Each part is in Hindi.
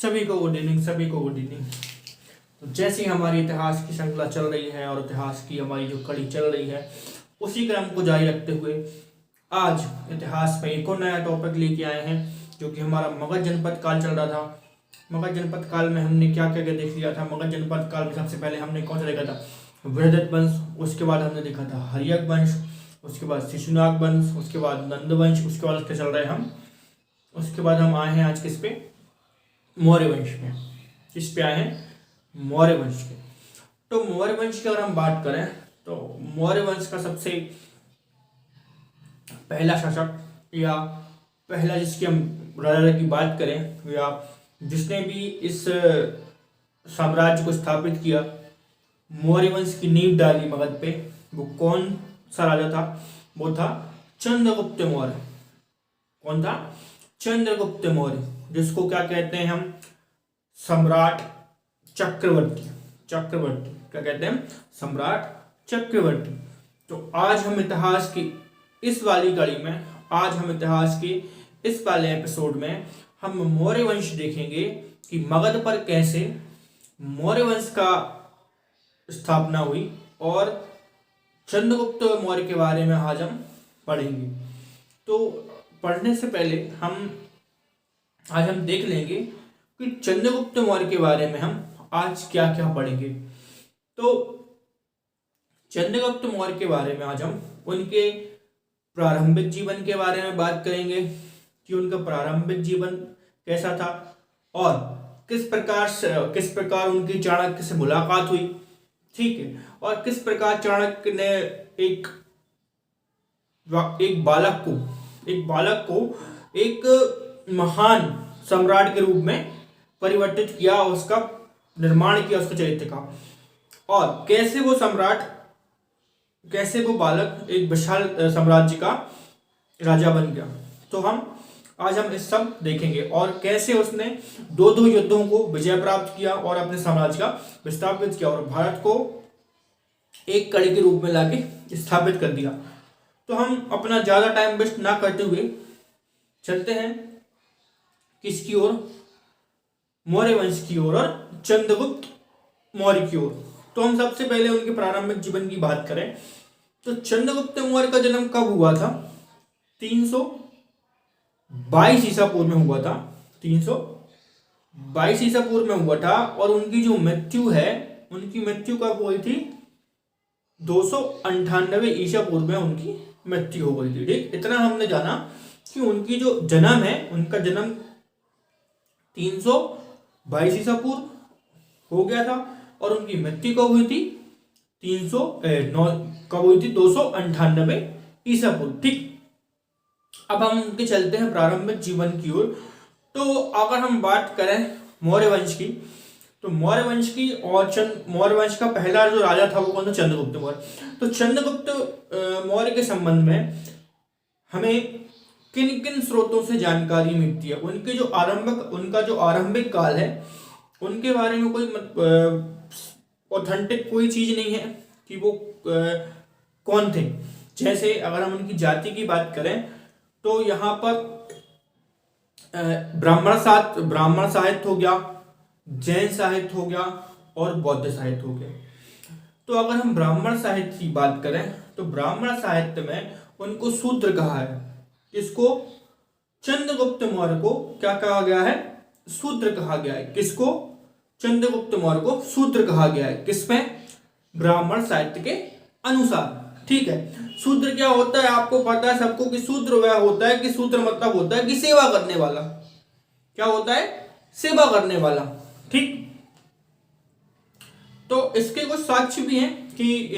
सभी को गुड इवनिंग, सभी को गुड इवनिंग। तो जैसे ही हमारी इतिहास की श्रृंखला चल रही है और इतिहास की हमारी जो कड़ी चल रही है उसी क्रम को जारी रखते हुए आज इतिहास में एक और नया टॉपिक लेके आए हैं, जो कि हमारा मगध जनपद काल चल रहा था। मगध जनपद काल में हमने क्या क्या क्या देख लिया था। मगध जनपद काल में सबसे पहले हमने कौन सा देखा था? वृहदत्त वंश। उसके बाद हमने देखा था हर्यक वंश। उसके बाद शिशुनाग वंश। उसके बाद नंद वंश। उसके बाद चल रहे हम उसके बाद हम आए हैं आज किस पे? मौर्य वंश में। किस पे आए हैं? मौर्य वंश के। तो मौर्य वंश की अगर हम बात करें तो मौर्य वंश का सबसे पहला शासक या पहला जिसकी हम राजा की बात करें या जिसने भी इस साम्राज्य को स्थापित किया, मौर्य वंश की नींव डाली मगध पे, वो कौन सा राजा था? वो था चंद्रगुप्त मौर्य। कौन था? चंद्रगुप्त मौर्य, जिसको क्या कहते हैं हम? सम्राट चक्रवर्ती। चक्रवर्ती क्या कहते हैं? सम्राट चक्रवर्ती। तो आज हम इतिहास की इस वाली कड़ी में, आज हम इतिहास के इस वाले एपिसोड में हम मौर्य वंश देखेंगे कि मगध पर कैसे मौर्य वंश का स्थापना हुई, और चंद्रगुप्त मौर्य के बारे में आज हम पढ़ेंगे। तो पढ़ने से पहले आज हम देख लेंगे कि चंद्रगुप्त मौर्य के बारे में हम आज क्या क्या पढ़ेंगे। तो चंद्रगुप्त मौर्य के बारे में आज हम उनके प्रारंभिक जीवन के बारे में बात करेंगे कि उनका प्रारंभिक जीवन कैसा था और किस प्रकार उनकी चाणक्य से मुलाकात हुई, ठीक है, और किस प्रकार चाणक्य ने एक बालक को एक महान सम्राट के रूप में परिवर्तित किया, उसका निर्माण किया, उसके चरित्र का, और कैसे वो बालक एक विशाल साम्राज्य का राजा बन गया। तो आज हम इस सब देखेंगे, और कैसे उसने दो युद्धों को विजय प्राप्त किया और अपने साम्राज्य का विस्थापित किया और भारत को एक कड़ी के रूप में लाके स्थापित कर दिया। तो हम अपना ज्यादा टाइम वेस्ट ना करते हुए चलते हैं किसकी ओर? मौर्य वंश की ओर और चंद्रगुप्त मौर्य की ओर। तो हम सबसे पहले उनके प्रारंभिक जीवन की बात करें तो चंद्रगुप्त मौर्य का जन्म कब हुआ था? 322 ईसा पूर्व में हुआ था। 322 ईसा पूर्व में हुआ था, और उनकी जो मृत्यु है, उनकी मृत्यु कब हुई थी? 298 ईसा पूर्व में उनकी मृत्यु हो गई थी। ठीक, इतना हमने जाना कि उनकी जो जन्म है, उनका जन्म 322 ईसा पूर्व हो गया था, और उनकी मृत्यु कब हुई थी? 298 ईसा पूर्व। ठीक, अब हम उनके चलते हैं प्रारंभिक जीवन की ओर। तो अगर हम बात करें मौर्य वंश की, तो मौर्य वंश का पहला जो राजा था वो कौन था? चंद्रगुप्त मौर्य। तो चंद्रगुप्त मौर्य के संबंध में हमें किन किन स्रोतों से जानकारी मिलती है? उनका जो आरंभिक काल है, उनके बारे में कोई ऑथेंटिक कोई चीज नहीं है कि वो कौन थे। जैसे अगर हम उनकी जाति की बात करें तो यहाँ पर ब्राह्मण साहित्य हो गया, जैन साहित्य हो गया और बौद्ध साहित्य हो गया। तो अगर हम ब्राह्मण साहित्य की बात करें तो ब्राह्मण साहित्य में उनको शूद्र कहा है। किसको? चंद्रगुप्त मौर्य को क्या कहा गया है? शूद्र कहा गया है। किसको? चंद्रगुप्त मौर्य को शूद्र कहा गया है। किसमें? ब्राह्मण साहित्य के अनुसार। ठीक है, शूद्र क्या होता है? आपको पता है सबको कि शूद्र वह होता है कि शूद्र मतलब होता है कि सेवा करने वाला। क्या होता है? सेवा करने वाला। ठीक, तो इसके कुछ साक्ष्य भी हैं कि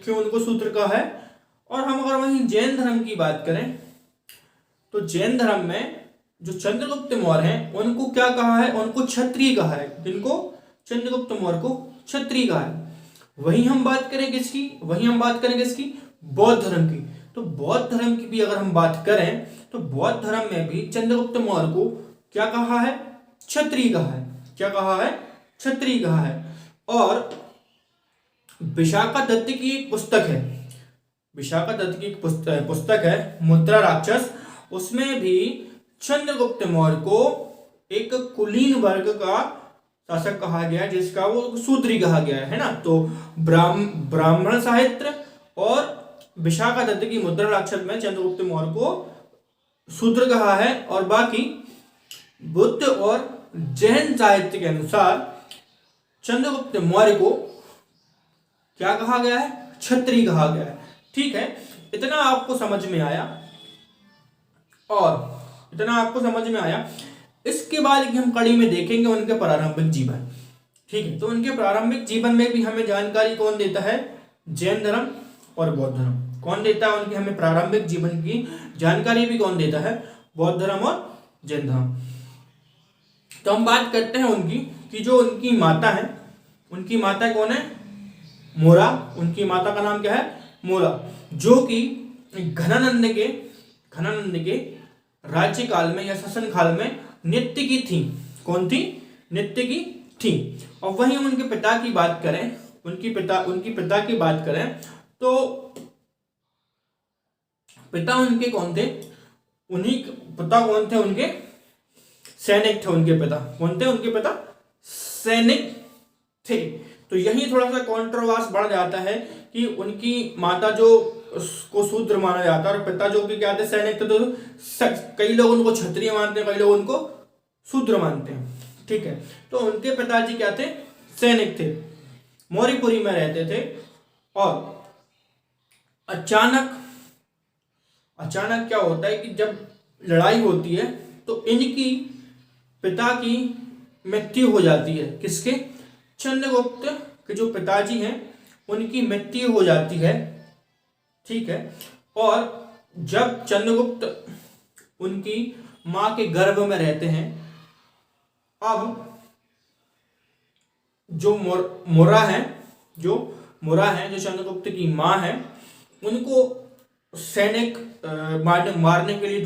क्यों उनको शूद्र कहा है। और हम अगर वहीं जैन धर्म की बात करें तो जैन धर्म में जो चंद्रगुप्त मौर्य हैं उनको क्या कहा है? उनको क्षत्रिय कहा है। जिनको? चंद्रगुप्त मौर्य को क्षत्रिय कहा है। वहीं हम बात करें किसकी? बौद्ध धर्म की। तो बौद्ध धर्म की भी अगर हम बात करें तो बौद्ध धर्म में भी चंद्रगुप्त मौर्य को क्या कहा है? क्षत्रिय कहा है। क्या कहा है? क्षत्रिय कहा है। और विशाखा दत्त की एक पुस्तक है मुद्रा राक्षस, उसमें भी चंद्रगुप्त मौर्य को एक कुलीन वर्ग का शासक कहा गया है, जिसका वो शूद्री कहा गया है ना। तो ब्राह्मण साहित्य और विशाखा दत्त की मुद्रणाक्षर में चंद्रगुप्त मौर्य को शूद्र कहा है, और बाकी बुद्ध और जैन साहित्य के अनुसार चंद्रगुप्त मौर्य को क्या कहा गया है, क्षत्रिय कहा गया है। ठीक है, इतना आपको समझ में आया, और इतना आपको समझ में आया। इसके बाद हम कड़ी में देखेंगे उनके प्रारंभिक जीवन। ठीक है, तो उनके प्रारंभिक जीवन में भी हमें जानकारी कौन देता है, जैन धर्म और बौद्ध धर्म। कौन देता है उनके हमें प्रारंभिक जीवन की जानकारी भी कौन देता है, बौद्ध धर्म और जैन धर्म। तो हम बात करते हैं उनकी, कि जो उनकी माता है, उनकी माता कौन है, मोरा। उनकी माता का नाम क्या है, मोरा, जो कि घनानंद के राज्य काल में या शासन काल में नित्य की थी। कौन थी, नित्य की थी। और वहीं उनके पिता की बात करें, उनकी पिता की बात करें तो पिता उनके कौन थे, उन्हीं पिता कौन थे उनके, सैनिक थे। उनके पिता कौन थे, उनके पिता सैनिक थे। तो यही थोड़ा सा कॉन्ट्रोवर्स बढ़ जाता है कि उनकी माता जो उसको शूद्र माना जाता है और पिता जो कि क्या थे, सैनिक थे। तो कई लोग उनको क्षत्रिय मानते हैं, कई लोग उनको शूद्र मानते हैं। ठीक है, तो उनके पिताजी क्या थे, सैनिक थे, मौर्यपुरी में रहते थे। और अचानक क्या होता है कि जब लड़ाई होती है तो इनकी पिता की मृत्यु हो जाती है। किसके, चंद्रगुप्त के जो पिताजी हैं उनकी मृत्यु हो जाती है। ठीक है, और जब चंद्रगुप्त उनकी मां के गर्भ में रहते हैं, अब जो मोरा है जो चंद्रगुप्त की मां है, उनको सैनिक मारने के लिए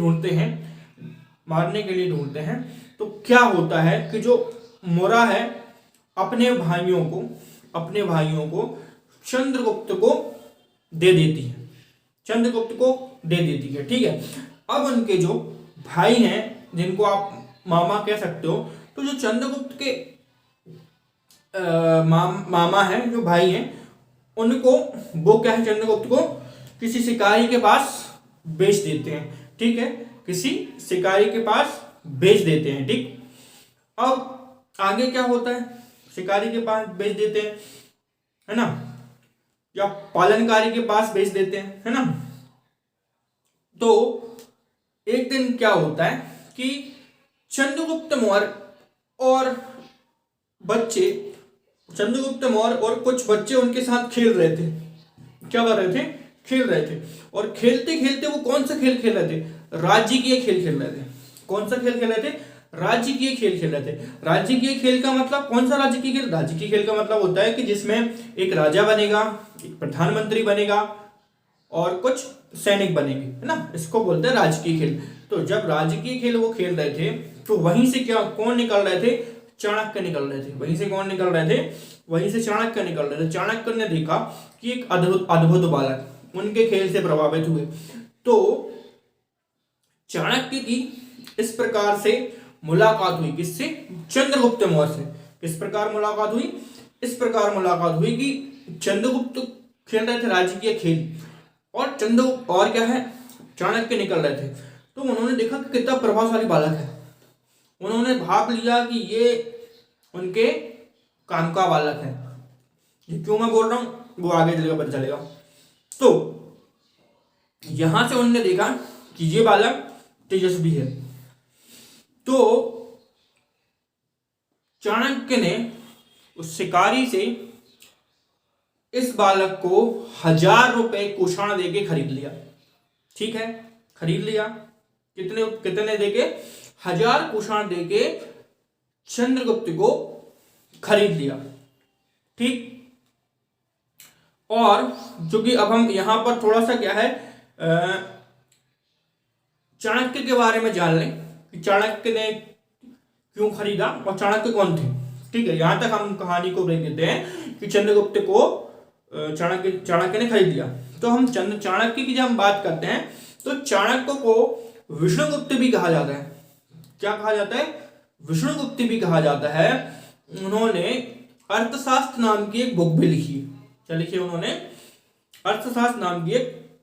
ढूंढते हैं। तो क्या होता है कि जो मोरा है अपने भाइयों को चंद्रगुप्त को दे देती है। ठीक है, अब उनके जो भाई हैं, जिनको आप मामा कह सकते हो, तो जो चंद्रगुप्त के मामा हैं, जो भाई हैं, उनको वो क्या है, चंद्रगुप्त को किसी शिकारी के पास बेच देते हैं। ठीक है, किसी शिकारी के पास बेच देते हैं। ठीक, अब आगे क्या होता है, शिकारी के पास बेच देते हैं, है ना, या पालनकारी के पास बेच देते हैं, है ना। तो एक दिन क्या होता है कि चंद्रगुप्त मौर्य और कुछ बच्चे उनके साथ खेल रहे थे। क्या कर रहे थे, खेल रहे थे। और खेलते खेलते वो कौन सा खेल खेल रहे थे, राजकीय खेल खेल रहे थे। कौन सा खेल खेल रहे थे, राजकीय खेल खेल रहे थे। राजकीय खेल का मतलब कौन सा राजकीय खेल, राजकीय खेल का मतलब होता है कि जिसमें एक राजा बनेगा, एक प्रधानमंत्री बनेगा और कुछ सैनिक बनेंगे, है ना, इसको बोलते हैं राजकीय खेल। तो जब राजकीय खेल वो खेल रहे थे तो वहीं से कौन निकल रहे थे, चाणक्य निकल रहे थे। वहीं से कौन निकल रहे थे, वहीं से चाणक्य निकल रहे थे। चाणक्य ने देखा कि एक अद्भुत बालक उनके खेल से प्रभावित हुए। तो चाणक्य की इस प्रकार से मुलाकात हुई, किससे, चंद्रगुप्त मौर्य से। किस प्रकार मुलाकात हुई, इस प्रकार मुलाकात हुई कि चंद्रगुप्त खेल रहे थे राजकीय खेल, और क्या है, चाणक्य निकल रहे थे। तो उन्होंने देखा कि कितना प्रभावशाली बालक है। उन्होंने भाप लिया कि ये उनके काम का बालक है। ये क्यों मैं बोल रहा हूं, वो आगे चलेगा पता चलेगा। तो यहां से उन्होंने देखा कि ये बालक तेजस्वी है। तो चाणक्य ने उस शिकारी से इस बालक को 1000 रुपए कुषाण देके खरीद लिया। ठीक है, खरीद लिया। कितने देके, 1000 कुषाण देके चंद्रगुप्त को खरीद लिया। ठीक, और जो कि अब हम यहां पर थोड़ा सा क्या है, चाणक्य के बारे में जान लें कि चाणक्य ने क्यों खरीदा और चाणक्य कौन थे। ठीक है, यहां तक हम कहानी को ब्रेक देते हैं कि चंद्रगुप्त को चाणक्य ने खरीद लिया। तो हम चाणक्य की जब हम बात करते हैं तो चाणक्य को विष्णुगुप्त भी कहा जाता है। क्या कहा जाता है, विष्णुगुप्त भी कहा जाता है, उन्होंने अर्थशास्त्र नाम की एक बुक भी लिखी। क्या लिखी उन्होंने? अर्थशास्त्र नाम की एक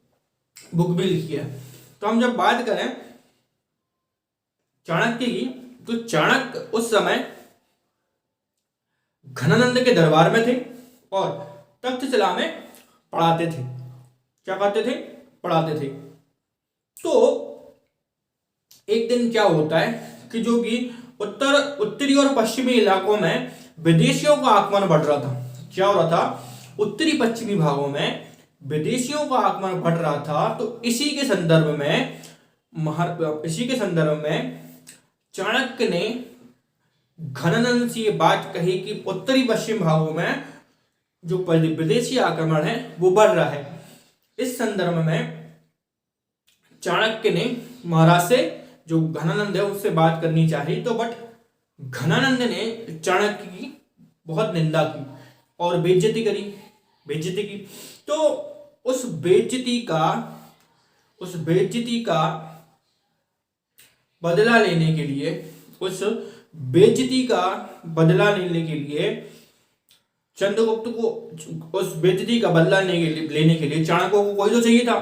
बुक भी लिखी है। तो हम जब बात करें चाणक्य की, तो चाणक्य उस समय घनानंद के दरबार में थे और तक्षशिला में पढ़ाते थे। क्या करते थे? पढ़ाते थे। तो एक दिन क्या होता है कि जो कि उत्तरी और पश्चिमी इलाकों में विदेशियों का आगमन बढ़ रहा था। क्या हो रहा था? उत्तरी पश्चिमी भागों में विदेशियों का आगमन बढ़ रहा था। तो इसी के संदर्भ में चाणक्य ने घनानंद से ये बात कही कि उत्तरी पश्चिम भागों में जो विदेशी आक्रमण है वो बढ़ रहा है। इस संदर्भ में चाणक्य ने महाराज से, जो घनानंद है, उससे बात करनी चाहिए। तो बट घनानंद ने चाणक्य की बहुत निंदा की और बेइज्जती की। तो उस बेइज्जती का बदला लेने के लिए चंद्रगुप्त को उस बेइज्जती का बदला लेने के लिए चाणक्य को कोई तो चाहिए था।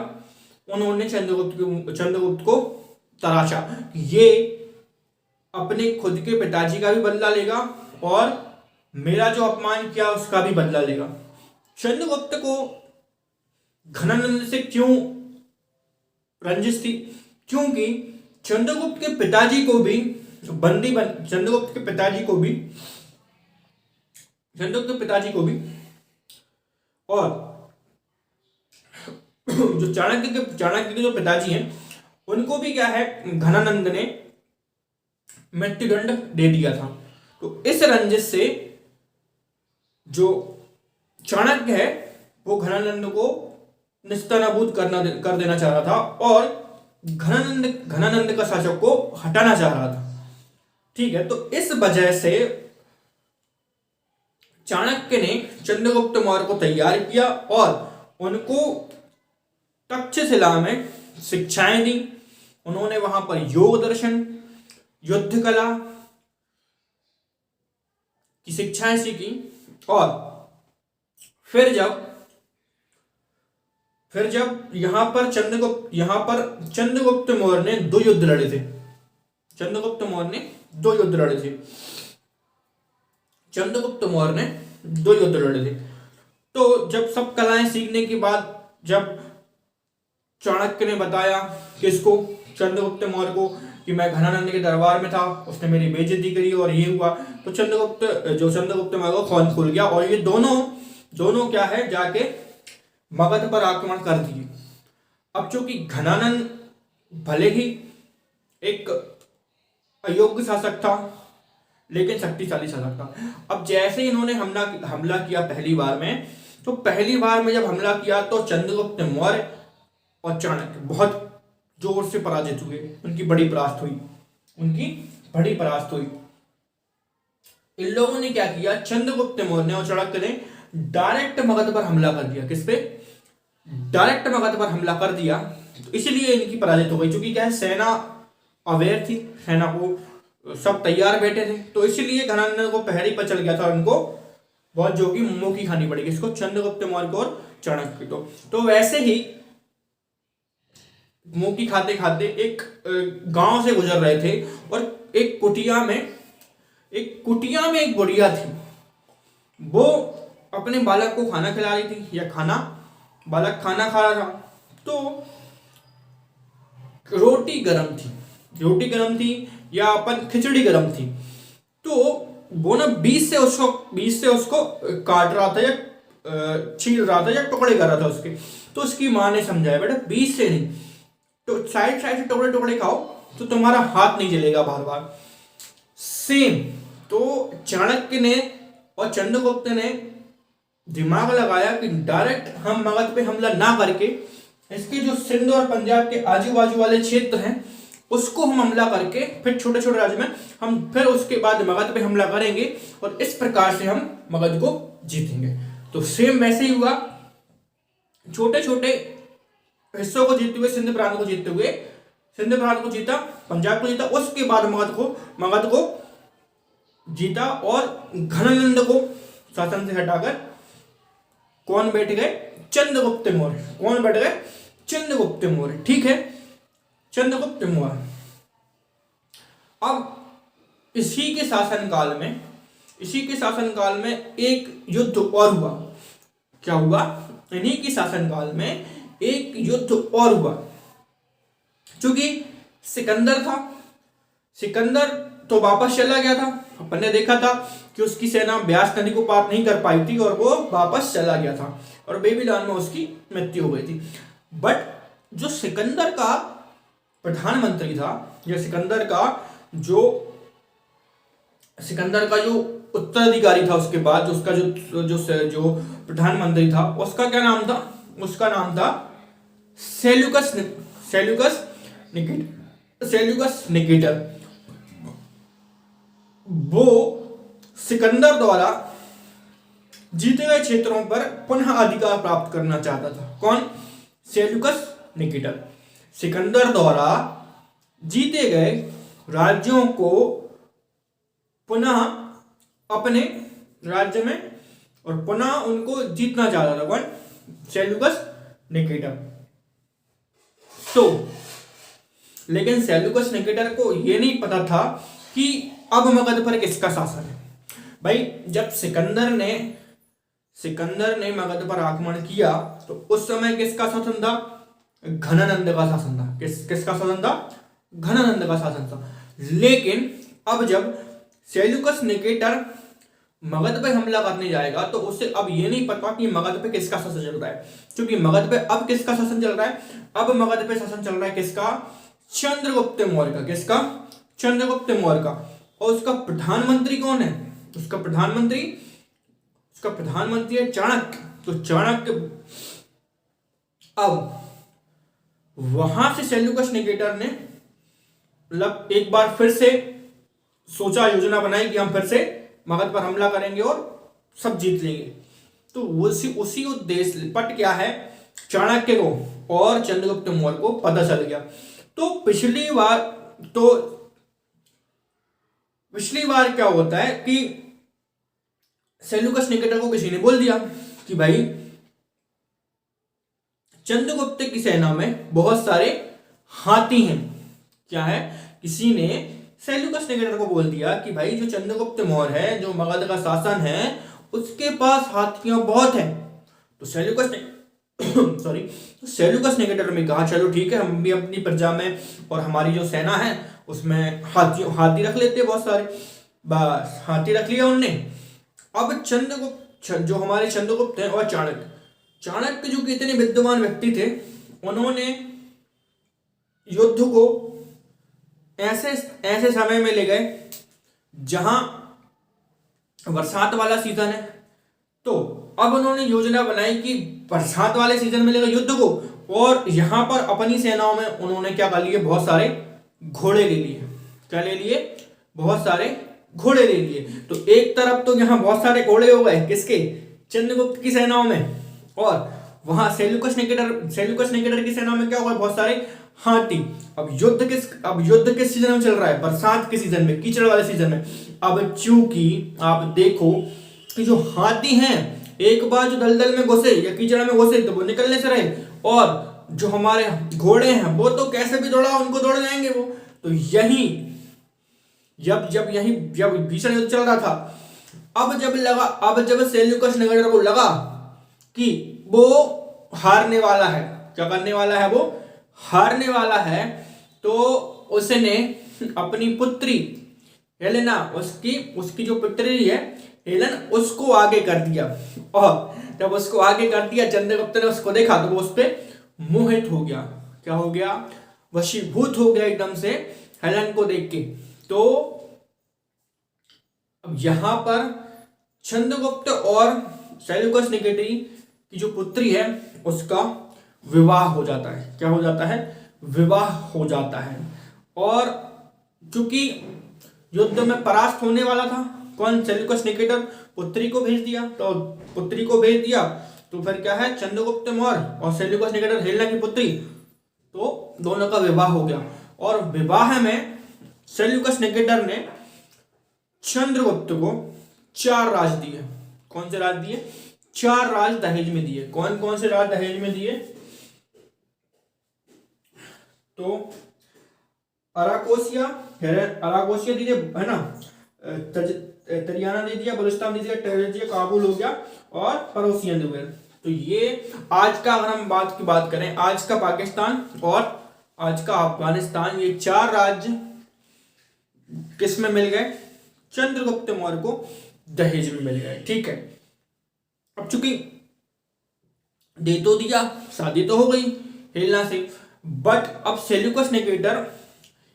उन्होंने चंद्रगुप्त को तराशा, ये अपने खुद के पिताजी का भी बदला लेगा और मेरा जो अपमान किया उसका भी बदला लेगा। चंद्रगुप्त को घनानंद से क्यों रंजिश थी? क्योंकि चंद्रगुप्त के पिताजी को भी और जो चाणक्य के जो पिताजी हैं उनको भी क्या है, घनानंद ने मृत्युदंड दे दिया था। तो इस रंजिश से जो चाणक्य है वो घनानंद को निस्तानाबूद कर देना चाह रहा था और घनानंद का शासक को हटाना चाह रहा था। ठीक है, तो इस वजह से चाणक्य ने चंद्रगुप्त मौर्य को तैयार किया और उनको तक्षशिला में शिक्षाएं दी। उन्होंने वहां पर योग दर्शन, युद्ध कला की शिक्षाएं सीखी। और फिर जब यहां पर चंद्रगुप्त मौर्य ने दो युद्ध लड़े थे। चंद्रगुप्त मौर्य ने दो युद्ध लड़े थे। तो जब सब कलाएं सीखने के बाद जब चाणक्य ने बताया किसको? चंद्रगुप्त मौर्य को, कि मैं घनानंद के दरबार में था, उसने मेरी बेइज्जती करी और ये हुआ। तो चंद्रगुप्त मौर्य को खौन खुल गया और ये दोनों क्या है, जाके मगध पर आक्रमण कर दिए। अब चूंकि घनानंद भले ही एक अयोग्य शासक था लेकिन शक्तिशाली शासक था। अब जैसे इन्होंने हमला किया पहली बार में, तो पहली बार में जब हमला किया तो चंद्रगुप्त मौर्य और चाणक्य बहुत जोर से पराजित हुए। उनकी बड़ी परास्त हुई। इन लोगों ने क्या किया, चंद्रगुप्त मौर्य ने और चाणक्य ने डायरेक्ट मगध पर हमला कर दिया। किस पे? डायरेक्ट मगध पर हमला कर दिया। तो इसलिए इनकी पराजित हो गई। क्योंकि क्या है, सेना अवेयर थी, सेना को सब तैयार बैठे थे, तो इसलिए घनानंद को पहले पर चल गया था। उनको बहुत जो कि मुंह की खानी पड़ेगी, इसको चंद्रगुप्त मौर्य को और चाणक्य को। तो वैसे ही मुंह की खाते खाते एक गांव से गुजर रहे थे और एक कुटिया में एक बुढ़िया थी। वो अपने बालक को खाना खिला रही थी, बालक खाना खा रहा था। तो रोटी गरम थी या अपन खिचड़ी गरम थी। तो वो ना बीच से उसको काट रहा था या छील रहा था या टुकड़े कर रहा था उसके। तो उसकी माँ ने समझाया, बेटा बीच से नहीं, तो साइड से टुकड़े खाओ तो तुम्हारा हाथ नहीं जलेगा बार। सेम तो चाणक्य ने और चंद्रगुप्त ने दिमाग लगाया कि डायरेक्ट हम मगध पे हमला ना करके इसके जो सिंध और पंजाब के आजू बाजू वाले क्षेत्र हैं उसको हम हमला करके फिर छोटे छोटे राज्य में हम फिर उसके बाद मगध पे हमला करेंगे और इस प्रकार से हम मगध को जीतेंगे। तो सेम वैसे ही हुआ। छोटे छोटे हिस्सों को जीतते हुए सिंध प्रांत को जीता, पंजाब को जीता, उसके बाद मगध को जीता और घनानंद को शासन से हटाकर कौन बैठ गए? चंद्रगुप्त मौर्य। कौन बैठ गए? चंद्रगुप्त मौर्य। ठीक है, चंद्रगुप्त मौर्य। अब इसी के शासनकाल में एक युद्ध और हुआ। क्या हुआ? इन्हीं के शासनकाल में एक युद्ध और हुआ। क्योंकि सिकंदर था, सिकंदर तो वापस चला गया था। अपन ने देखा था कि उसकी सेना ब्यास नदी को पार नहीं कर पाई थी और वो वापस चला गया था और बेबीलोन में उसकी मृत्यु हो गई थी। बट जो सिकंदर का प्रधानमंत्री था, या सिकंदर का जो उत्तराधिकारी था, उसके बाद जो उसका जो प्रधानमंत्री था, उसका क्या नाम था? उसका नाम था सेल्यूकस निकेटर। वो सिकंदर द्वारा जीते गए क्षेत्रों पर पुनः अधिकार प्राप्त करना चाहता था। कौन? Seleucus Nicator. सिकंदर द्वारा जीते गए राज्यों को पुनः अपने राज्य में और पुनः उनको जीतना चाहता था। कौन? Seleucus Nicator. तो लेकिन सेल्यूकस निकेटर को यह नहीं पता था कि अब मगध पर किसका शासन है। भाई, जब सिकंदर ने मगध पर आक्रमण किया तो उस समय किसका शासन था? घनानंद का शासन था। किसका शासन था? घनानंद का शासन था। लेकिन अब जब सेल्यूकस निकेटर मगध पे हमला करने जाएगा तो उसे अब ये नहीं पता कि मगध पे किसका शासन चल रहा है। क्योंकि मगध पे अब किसका शासन चल रहा है? अब मगध पे शासन चल रहा है किसका? चंद्रगुप्त मौर्य का। किसका? चंद्रगुप्त मौर्य का। और उसका प्रधानमंत्री कौन है? उसका प्रधानमंत्री है चाणक्य। तो चाणक्य, अब वहां से सेल्यूकस निकेटर ने मतलब एक बार फिर से सोचा, योजना बनाई कि हम फिर से मगध पर हमला करेंगे और सब जीत लेंगे। तो उसी उद्देश्य पट क्या है, चाणक्य को और चंद्रगुप्त मौर्य को पता चल गया। तो पिछली बार क्या होता है कि सेल्यूकस निकेटर को किसी ने बोल दिया कि भाई चंद्रगुप्त की सेना में बहुत सारे हाथी हैं। क्या है? किसी ने सेल्यूकस निकेटर को बोल दिया कि भाई जो चंद्रगुप्त मौर्य है, जो मगध का शासन है, उसके पास हाथियां बहुत हैं। तो सेल्यूकस निकेटर ने कहा चलो ठीक है, हम भी अपनी प्रजा में और हमारी जो सेना है उसमें हाथी रख लेते बहुत सारे। बस हाथी रख लिया उनने। अब जो हमारे चंद्रगुप्त हैं और चाणक्य जो कि इतने विद्वान व्यक्ति थे, उन्होंने युद्ध को ऐसे समय में ले गए जहां बरसात वाला सीजन है। तो अब उन्होंने योजना बनाई कि बरसात वाले सीजन में ले गए युद्ध को, और यहां पर अपनी सेनाओं में उन्होंने क्या कर लिए? बहुत सारे घोड़े ले लिए। क्या ले लिए? बहुत सारे घोड़े ले लिए। तो एक तरफ तो यहां बहुत सारे घोड़े हो गए किसके? चंद्रगुप्त की सेनाओं में। और वहां सेल्यूकस निकेटर की सेना में क्या हुआ? बहुत सारे हाथी। अब युद्ध किस सीजन में चल रहा है? बरसात के सीजन में, कीचड़ वाले सीजन में। अब चूंकि आप देखो कि जो हाथी हैं, एक बार जो दलदल में घुसे या कीचड़ में घुसे तो वो निकलने से रहे, और जो हमारे घोड़े हैं वो तो कैसे भी दौड़ा, उनको दौड़ जाएंगे वो। तो यही जब भीषण युद्ध चल रहा था, अब जब सेल्यूकस निकेटर को लगा कि वो हारने वाला है, क्या करने वाला है? वो हारने वाला है। तो उसने अपनी पुत्री हेलेना, उसकी जो पुत्री है हेलन, उसको आगे कर दिया। और जब उसको आगे कर दिया, चंद्रगुप्त ने उसको देखा तो वो उस पर मोहित हो गया। क्या हो गया? वशीभूत हो गया एकदम से हेलन को देख के। तो अब यहां पर चंद्रगुप्त और सेल्यूकस निकेटर की जो पुत्री है उसका विवाह हो जाता है। क्या हो जाता है? विवाह हो जाता है। और क्योंकि युद्ध में परास्त होने वाला था कौन? Seleucus Nicator. पुत्री को भेज दिया तो फिर क्या है? चंद्रगुप्त मौर्य और सेल्यूकस निकेटर, हेलेना की पुत्री, तो दोनों का विवाह हो गया। और विवाह में सेल्यूकस निकेटर ने चंद्रगुप्त को 4 राज दिए। कौन से राज दिए? 4 राज दहेज में दिए। कौन कौन से राज दहेज में दिए? तो अराकोसिया दे दिया, है ना, तरियाना दे दिया, बलुचिस्तान दे दिया, टेरेजिया काबुल हो गया और पड़ोसियां दे गए। तो ये आज का, अगर हम बात करें, आज का पाकिस्तान और आज का अफगानिस्तान, ये 4 राज्य किस में मिल गए? चंद्रगुप्त मौर्य को दहेज में मिल गए। ठीक है, अब चूंकि दे तो दिया, शादी तो हो गई हेलना से, बट अब सेल्यूकस निकेटर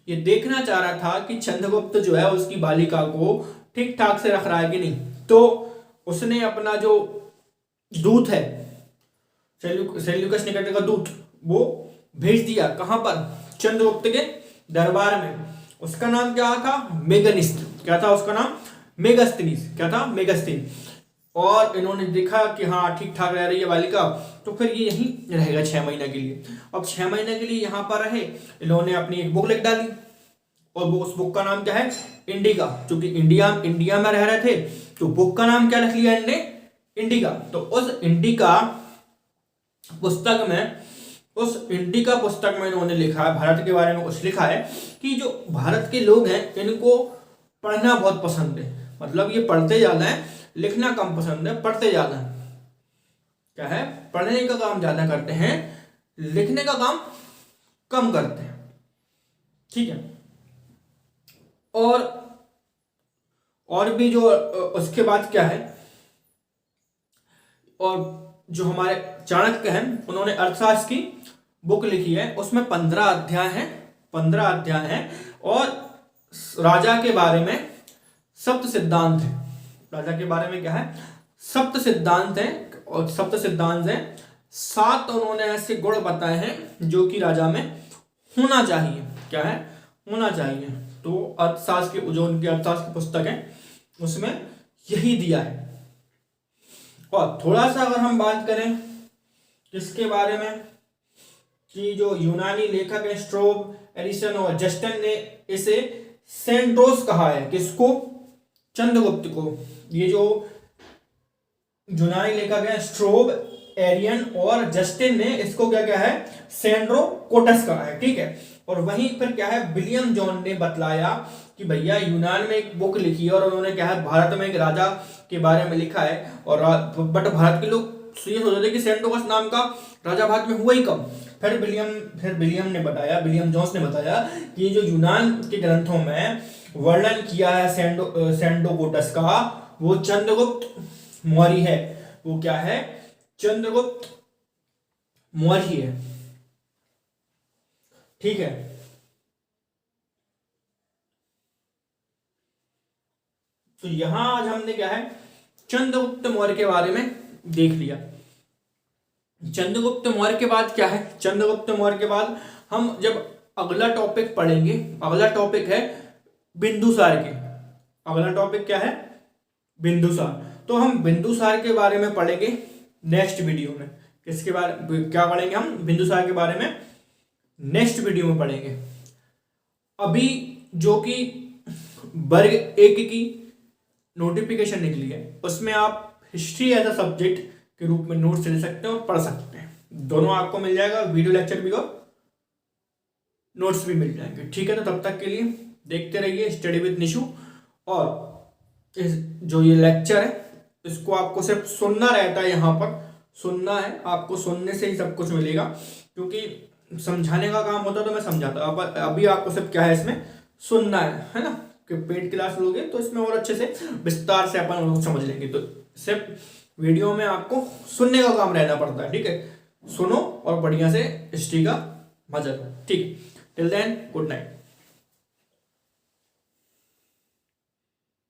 ये देखना चाह रहा था कि चंद्रगुप्त जो है उसकी बालिका को ठीक ठाक से रख रहा है कि नहीं। तो उसने अपना जो दूत है, सेल्यूकस निकेटर का दूत, वो भेज दिया कहां पर? चंद्रगुप्त के दरबार में। उसका नाम क्या था? मेगनिस्त। क्या था उसका नाम? मेगस्तीनिस। क्या था? मेगस्तीन। और इन्होंने देखा कि हाँ ठीक ठाक रह रही है बालिका, तो फिर ये यहीं रहेगा 6 महीने के लिए। अब 6 महीने के लिए यहाँ पर रहे, इन्होंने अपनी एक बुक लिख डाली और वो उस बुक का नाम क्या है? इंडिका। क्योंकि इंडिया में रह रहे थे तो बुक का नाम क्या लिख लिया इन्होंने? इंडिका। तो उस इंडिका पुस्तक में इन्होंने लिखा है, भारत के बारे में कुछ लिखा है कि जो भारत के लोग हैं इनको पढ़ना बहुत पसंद है। मतलब ये पढ़ते ज्यादा है, लिखना कम पसंद है, पढ़ते ज्यादा है। क्या है? पढ़ने का काम ज्यादा करते हैं, लिखने का काम कम करते हैं। ठीक है, और भी जो उसके बाद क्या है, और जो हमारे चाणक्य हैं उन्होंने अर्थशास्त्र की बुक लिखी है, उसमें 15 अध्याय हैं। 15 अध्याय हैं और राजा के बारे में सप्त सिद्धांत है। राजा के बारे में क्या है? सप्त सिद्धांत है। और सप्त सिद्धांत है 7 उन्होंने ऐसे गुण बताए हैं जो कि राजा में होना चाहिए। क्या है? होना चाहिए। तो अर्थशास्त्र की, जो उनकी अर्थशास्त्र की पुस्तक है उसमें यही दिया है। और थोड़ा सा अगर हम बात करें किसके बारे में, कि जो यूनानी लेखक है स्ट्रोब, एडिसन और जस्टिन ने इसे सेंड्रोस कहा है। किसको? चंद्रगुप्त को। ये जो यूनानी लेखक है स्ट्रोब, एरियन और जस्टिन ने इसको क्या क्या है? सेंड्रोकोटस कहा है। ठीक है, और वहीं पर क्या है, विलियम जॉन ने बतलाया कि भैया यूनान में एक बुक लिखी है और उन्होंने क्या है, भारत में एक राजा के बारे में लिखा है, और बट भारत के लोग ये सोच रहे थे कि सेंड्रोकोटस नाम का राजा भारत में हुआ ही कब। फिर विलियम जॉन्स ने बताया कि ये जो यूनान के ग्रंथों में वर्णन किया है सेंड्रोकोटस का, वो चंद्रगुप्त मौर्य है। वो क्या है? चंद्रगुप्त मौर्य है। ठीक है, तो यहां आज हमने क्या है, चंद्रगुप्त मौर्य के बारे में देख लिया। चंद्रगुप्त मौर्य के बाद क्या है? चंद्रगुप्त मौर्य के बाद हम जब अगला टॉपिक पढ़ेंगे, अगला टॉपिक है बिंदुसार के। अगला टॉपिक क्या है? बिंदुसार। तो हम बिंदुसार के बारे में पढ़ेंगे नेक्स्ट वीडियो में। किसके बारे क्या पढ़ेंगे हम? बिंदुसार के बारे में नेक्स्ट वीडियो में पढ़ेंगे। अभी जो कि वर्ग 1 की नोटिफिकेशन निकली है, उसमें आप हिस्ट्री एज अ सब्जेक्ट के रूप में नोट्स ले सकते हैं और पढ़ सकते हैं। दोनों आपको मिल जाएगा, वीडियो लेक्चर भी और नोट्स भी मिल जाएंगे। ठीक है, तो तब तक के लिए देखते रहिए स्टडी विद निशु। और जो ये लेक्चर है इसको आपको सिर्फ सुनना रहता है, यहाँ पर सुनना है, आपको सुनने से ही सब कुछ मिलेगा। क्योंकि समझाने का काम होता तो मैं समझाता, अभी आपको सिर्फ क्या है, इसमें सुनना है ना। कि पेड क्लास लोगे तो इसमें और अच्छे से विस्तार से अपन समझ लेंगे। तो सिर्फ वीडियो में आपको सुनने का काम रहना पड़ता है। ठीक है, सुनो और बढ़िया से हिस्ट्री का मजा लो। ठीक है, टिल देन गुड नाइट।